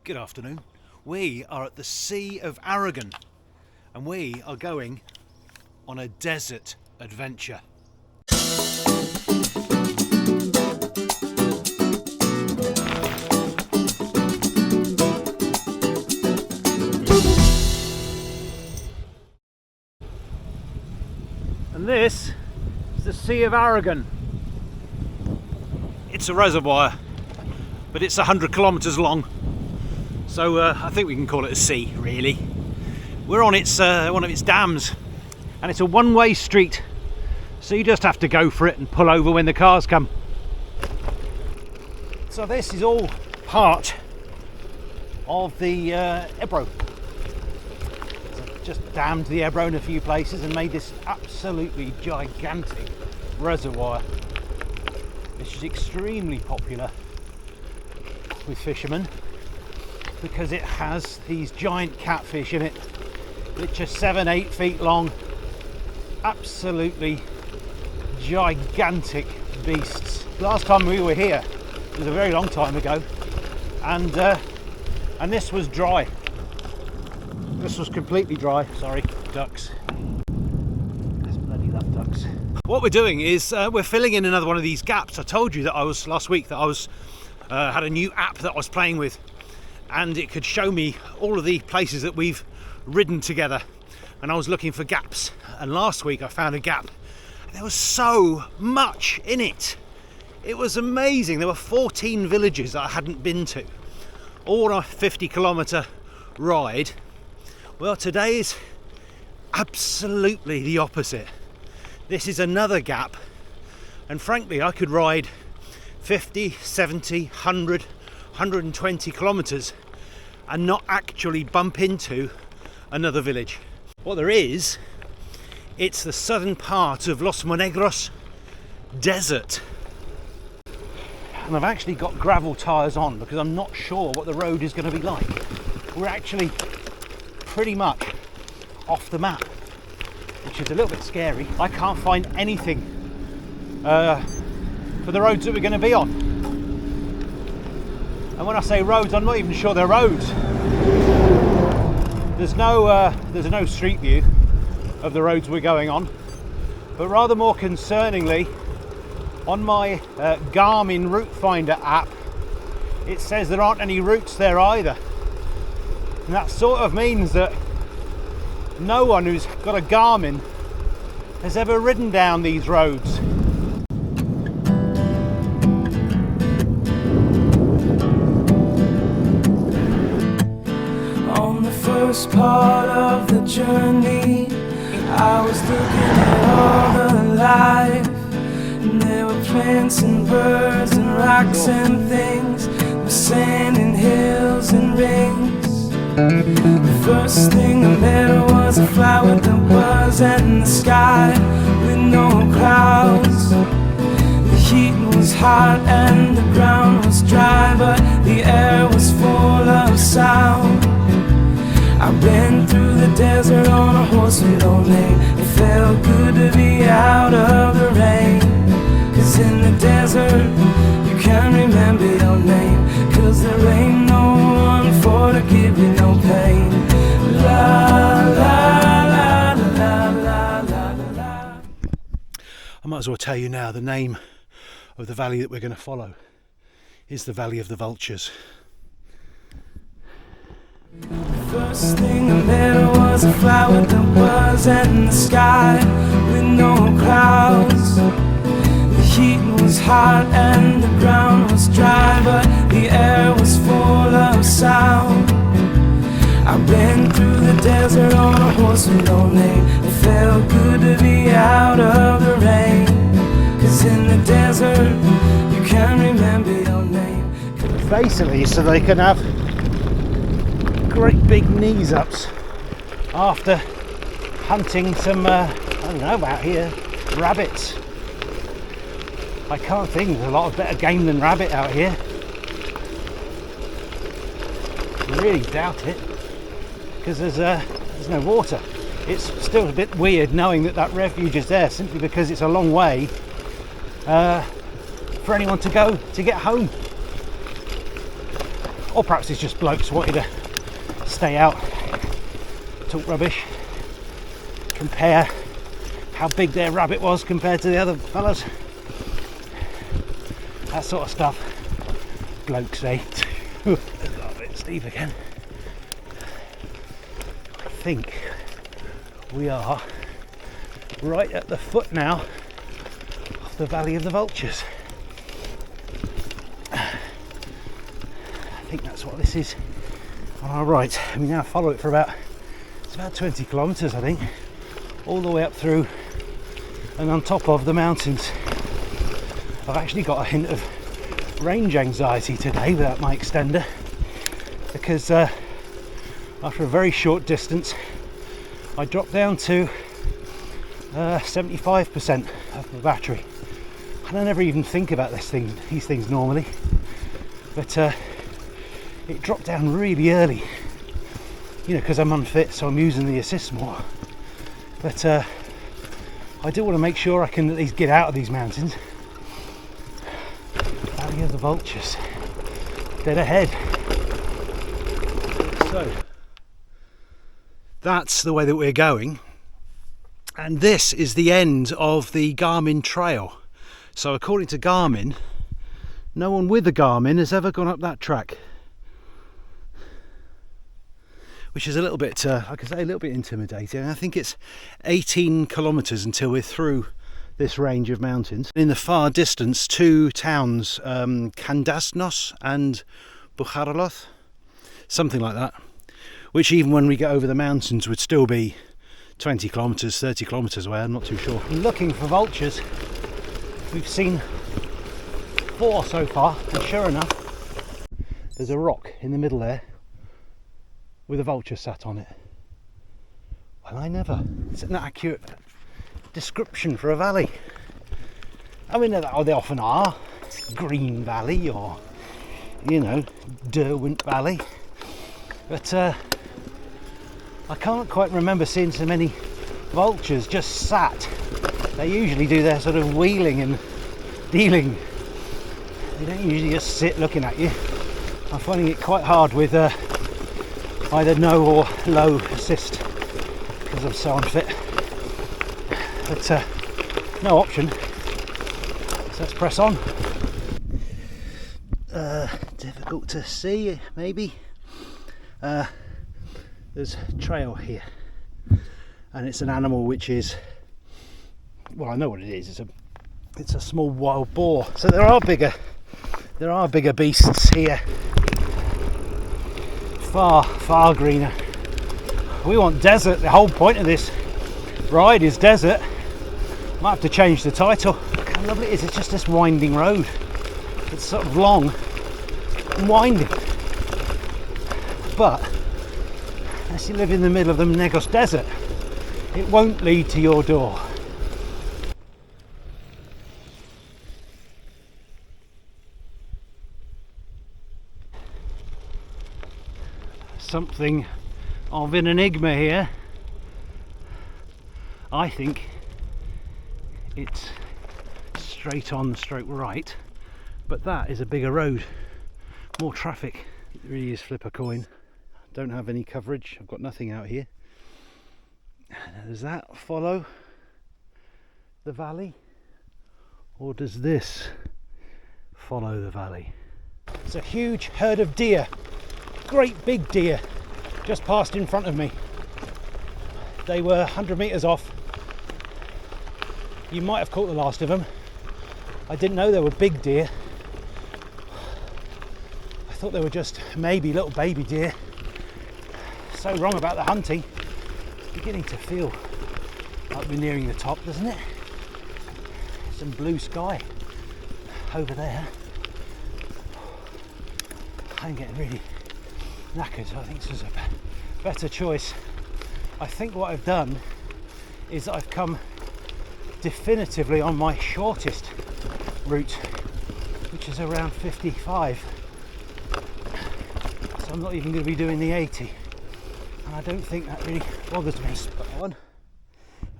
Good afternoon. We are at the Sea of Aragon and we are going on a desert adventure. And this is the Sea of Aragon. It's a reservoir, but it's 100 kilometres long. So I think we can call it a sea, really. We're on its one of its dams, and it's a one-way street, so you just have to go for it and pull over when the cars come. So this is all part of the Ebro. They've just dammed the Ebro in a few places and made this absolutely gigantic reservoir, which is extremely popular with fishermen, because it has these giant catfish in it, which are 7-8 feet long, absolutely gigantic beasts. Last time we were here was a very long time ago, and this was dry. This was completely dry. Sorry, ducks. There's bloody love ducks. What we're doing is we're filling in another one of these gaps. I told you that I was last week that I was had a new app that I was playing with, and it could show me all of the places that we've ridden together, and I was looking for gaps, and last week I found a gap. There was so much in it. It was amazing. There were 14 villages that I hadn't been to, all on a 50-kilometre ride. Well, today is absolutely the opposite. This is another gap, and frankly I could ride 50, 70, 100, 120 kilometres and not actually bump into another village. What there is, it's the southern part of Los Monegros desert. And I've actually got gravel tyres on because I'm not sure what the road is going to be like. We're actually pretty much off the map, which is a little bit scary. I can't find anything for the roads that we're going to be on. And when I say roads, I'm not even sure they're roads. There's no street view of the roads we're going on, but rather more concerningly, on my Garmin route finder app, it says there aren't any routes there either. And that sort of means that no one who's got a Garmin has ever ridden down these roads. First part of the journey, I was looking at all the life, and there were plants and birds and rocks and things, the sand and hills and rings. The first thing I met was a fly with a buzz and the sky with no clouds. The heat was hot and the ground was dry, but the air was full of sound. I ran through the desert on a horse with no name. It felt good to be out of the rain, 'cause in the desert you can't remember your name, 'cause there ain't no one for to give you no pain. La la la la la la la. I might as well tell you now, the name of the valley that we're going to follow is the Valley of the Vultures. First thing I met was a fly with a buzz and the sky with no clouds. The heat was hot and the ground was dry, but the air was full of sound. I ran through the desert on a horse with no name. It felt good to be out of the rain, 'cause in the desert you can't remember your name. Basically, so they can have great big knees ups after hunting some, I don't know about here, rabbits. I can't think there's a lot of better game than rabbit out here. I really doubt it, because there's no water. It's still a bit weird knowing that that refuge is there, simply because it's a long way for anyone to go to get home. Or perhaps it's just blokes wanting to stay out, talk rubbish, compare how big their rabbit was compared to the other fellas. That sort of stuff. Blokes, eh? There's a bit steep again. I think we are right at the foot now of the Valley of the Vultures. I think that's what this is on our right. And we now follow it for about 20 kilometres, I think, all the way up through and on top of the mountains. I've actually got a hint of range anxiety today without my extender, because after a very short distance I dropped down to 75% of the battery. And I never even think about these things normally, but it dropped down really early, you know, because I'm unfit, so I'm using the assist more. But I do want to make sure I can at least get out of these mountains. Valley of the Vultures, dead ahead. So that's the way that we're going, and this is the end of the Garmin trail. So according to Garmin, no one with a Garmin has ever gone up that track, which is a little bit, like I say, a little bit intimidating. I think it's 18 kilometres until we're through this range of mountains. In the far distance, two towns, Kandasnos and Bukharaloth, something like that, which even when we get over the mountains would still be 20 kilometres, 30 kilometres away. I'm not too sure. Looking for vultures, we've seen 4 so far, and sure enough, there's a rock in the middle there with a vulture sat on it. Well, it's an accurate description for a valley. I mean, they often are. Green Valley, or, you know, Derwent Valley. But I can't quite remember seeing so many vultures just sat. They usually do their sort of wheeling and dealing. They don't usually just sit looking at you. I'm finding it quite hard with either no or low assist because I'm so unfit. But no option, so let's press on. Difficult to see, maybe. There's a trail here, and it's an animal which is, well, I know what it is. It's a small wild boar. So there are bigger beasts here. Far greener. We want desert. The whole point of this ride is desert. Might have to change the title. Look how lovely it is. It's just this winding road. It's sort of long and winding. But unless you live in the middle of the Negos Desert, it won't lead to your door. Something of an enigma here. I think it's straight on, stroke right, but that is a bigger road, more traffic. It really is flip a coin. Don't have any coverage, I've got nothing out here. Does that follow the valley, or does this follow the valley? It's a huge herd of deer, great big deer, just passed in front of me. They were 100 metres off. You might have caught the last of them. I didn't know they were big deer. I thought they were just maybe little baby deer. So wrong about the hunting. It's beginning to feel like we're nearing the top, doesn't it? Some blue sky over there. I'm getting really knackered, so I think this is a better choice. I think what I've done is I've come definitively on my shortest route, which is around 55. So I'm not even going to be doing the 80, and I don't think that really bothers me. One.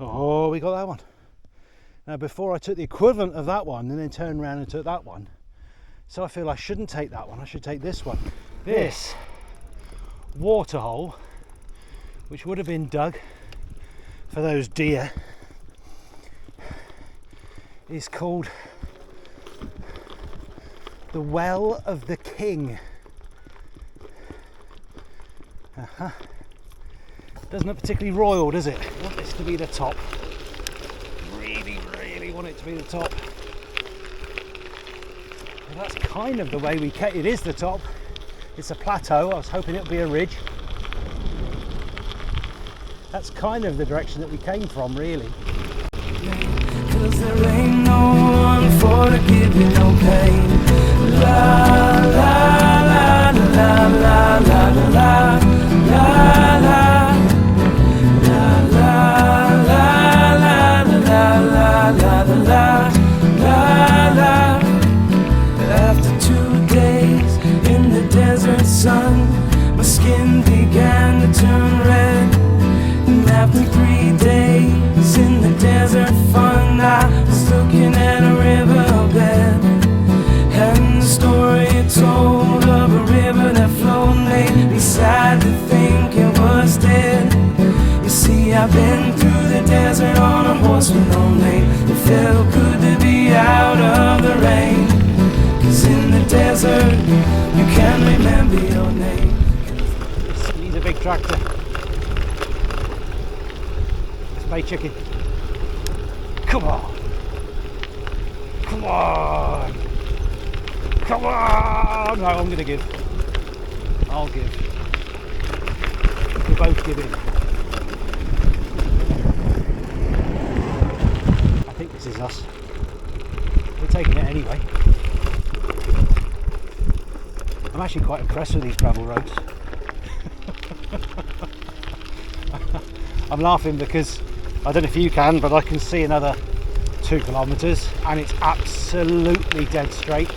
Oh, we got that one. Now, before I took the equivalent of that one and then turned around and took that one, so I feel I shouldn't take that one, I should take this one. This waterhole, which would have been dug for those deer, is called the Well of the King. Doesn't look particularly royal, does it? I want this to be the top. Really want it to be the top. Well, that's kind of the way we came. It is the top. It's a plateau. I was hoping it would be a ridge. That's kind of the direction that we came from, really. 'Cause there ain't no one for to give you no pain. La la la la la la la la la la la. After 2 days in the desert sun, my skin began to turn red. And after 3 days in the desert fun, I was looking at a riverbed. And the story it told of a river that flowed made me sad to think it was dead. You see, I've been through the desert on a horse with no name. It felt good to be out of the rain. 'Cause in the desert, you can remember your name. He's a big tractor. It's Bay Chicken. Come on. Come on. Come on. No, I'm going to give. I'll give. We're both giving. I think this is us. We're taking it anyway. I'm actually quite impressed with these gravel roads. I'm laughing because I don't know if you can, but I can see another 2 kilometres and it's absolutely dead straight.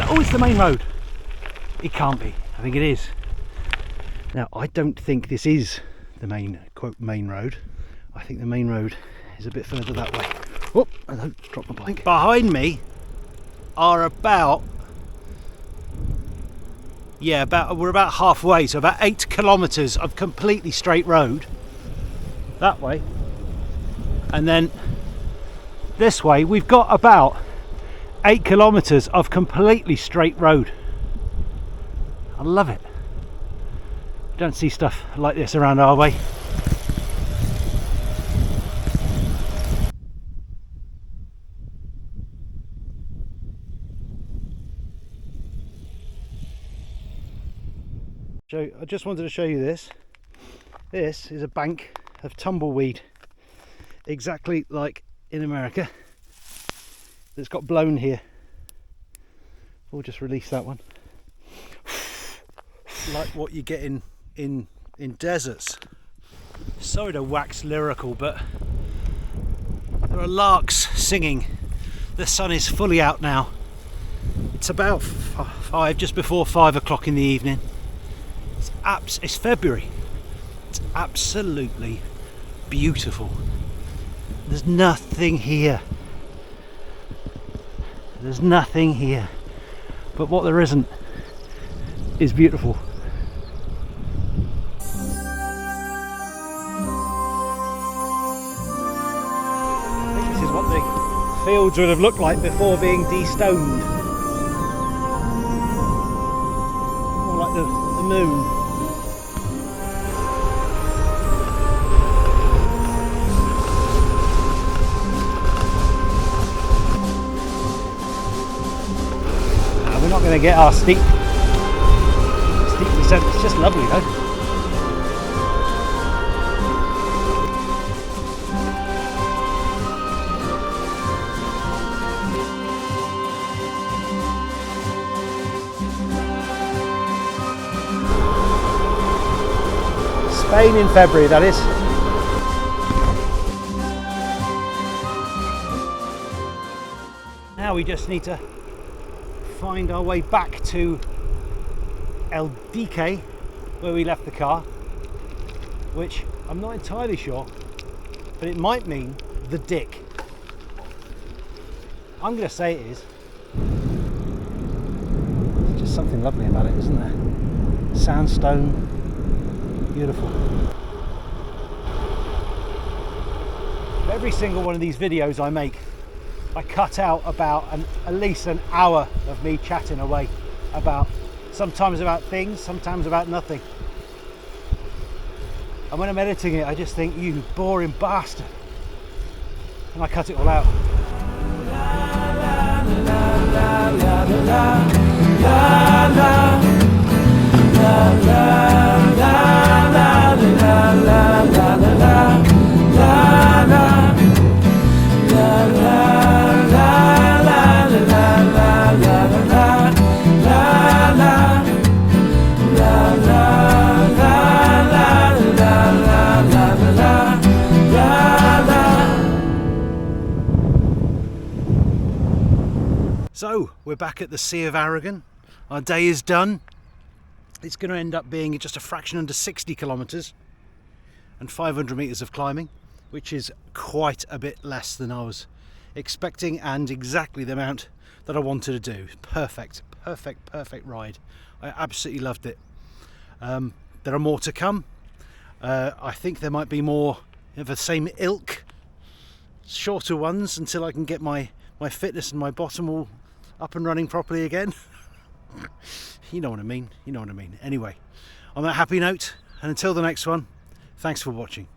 Oh, it's the main road. It can't be. I think it is. Now, I don't think this is the main, quote, main road. I think the main road is a bit further that way. Oh, I don't drop my bike. Behind me are we're about halfway, so about 8 kilometres of completely straight road that way. And then this way, we've got about 8 kilometres of completely straight road. I love it. Don't see stuff like this around our way. So I just wanted to show you this. This is a bank of tumbleweed, exactly like in America. That's got blown here. We'll just release that one. Like what you get in deserts. Sorry to wax lyrical, but there are larks singing. The sun is fully out now. It's about just before 5 o'clock in the evening. It's February. It's absolutely beautiful. There's nothing here. There's nothing here, but what there isn't is beautiful. I think this is what the fields would have looked like before being de-stoned. More like the moon. We're not going to get our steep descent. It's just lovely though. Spain in February, that is. Now we just need to find our way back to El Dique, where we left the car, which I'm not entirely sure, but it might mean the Dick. I'm going to say it is. There's just something lovely about it, isn't there? Sandstone, beautiful. Every single one of these videos I make, I cut out about at least an hour of me chatting away about, sometimes about things, sometimes about nothing. And when I'm editing it, I just think, you boring bastard. And I cut it all out. So we're back at the Sea of Aragon. Our day is done. It's going to end up being just a fraction under 60 kilometres and 500 metres of climbing, which is quite a bit less than I was expecting and exactly the amount that I wanted to do. Perfect ride. I absolutely loved it. There are more to come. I think there might be more of the same ilk, shorter ones, until I can get my fitness and my bottom all up and running properly again. You know what I mean. Anyway, on that happy note, and until the next one, thanks for watching.